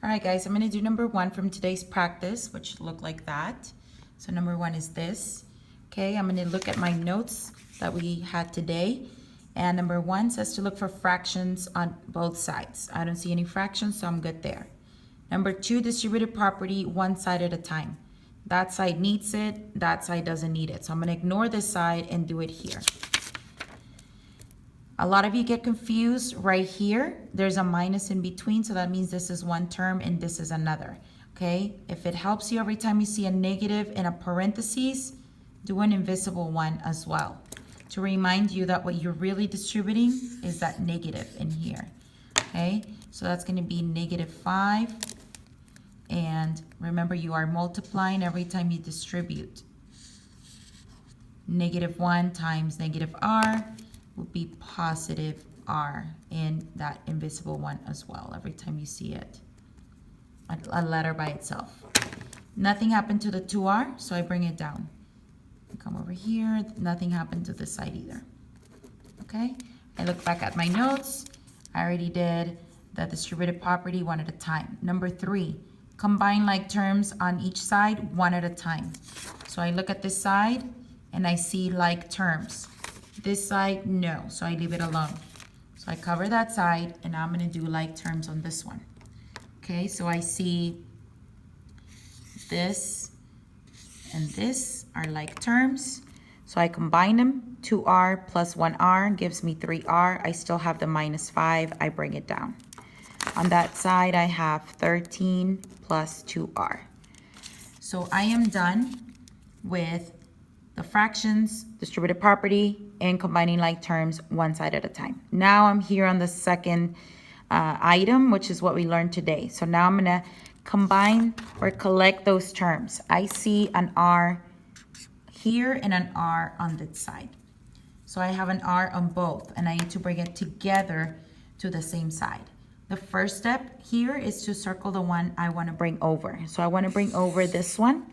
All right, guys, I'm going to do number 1 from today's practice, which look like that. So number 1 is this. Okay, I'm going to look at my notes that we had today. And number 1 says to look for fractions on both sides. I don't see any fractions, so I'm good there. Number 2, distributed property one side at a time. That side needs it, that side doesn't need it. So I'm going to ignore this side and do it here. A lot of you get confused right here. There's a minus in between, so that means this is one term and this is another, okay? If it helps you every time you see a negative in a parentheses, do an invisible one as well to remind you that what you're really distributing is that negative in here, okay? So that's gonna be -5, and remember you are multiplying every time you distribute. -1 times -r would be positive r in that invisible one as well, every time you see it, a letter by itself. Nothing happened to the 2r, so I bring it down. Come over here, nothing happened to this side either. Okay, I look back at my notes. I already did the distributed property one at a time. Number 3, combine like terms on each side one at a time. So I look at this side and I see like terms. This side, no, so I leave it alone. So I cover that side, and I'm gonna do like terms on this one. Okay, so I see this and this are like terms. So I combine them, 2r plus 1r gives me 3r. I still have the -5, I bring it down. On that side, I have 13 plus 2r. So I am done with the fractions, distributed property, and combining like terms one side at a time. Now I'm here on the second item, which is what we learned today. So now I'm gonna combine or collect those terms. I see an r here and an r on this side. So I have an r on both, and I need to bring it together to the same side. The first step here is to circle the one I wanna bring over. So I wanna bring over this one,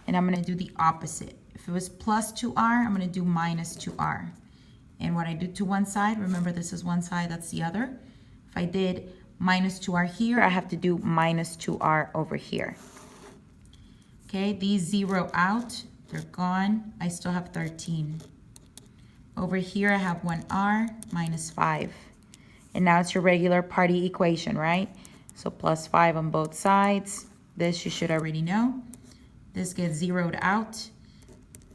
and I'm gonna do the opposite. If it was plus 2r, I'm gonna do minus 2r. And what I do to one side, remember this is one side, that's the other. If I did minus 2r here, I have to do minus 2r over here. Okay, these zero out, they're gone. I still have 13. Over here, I have 1r minus 5. And now it's your regular party equation, right? So plus 5 on both sides. This you should already know. This gets zeroed out.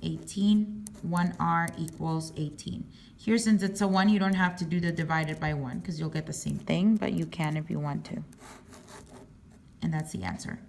18, 1r equals 18. Here, since it's a 1, you don't have to do the divided by 1 because you'll get the same thing, but you can if you want to. And that's the answer.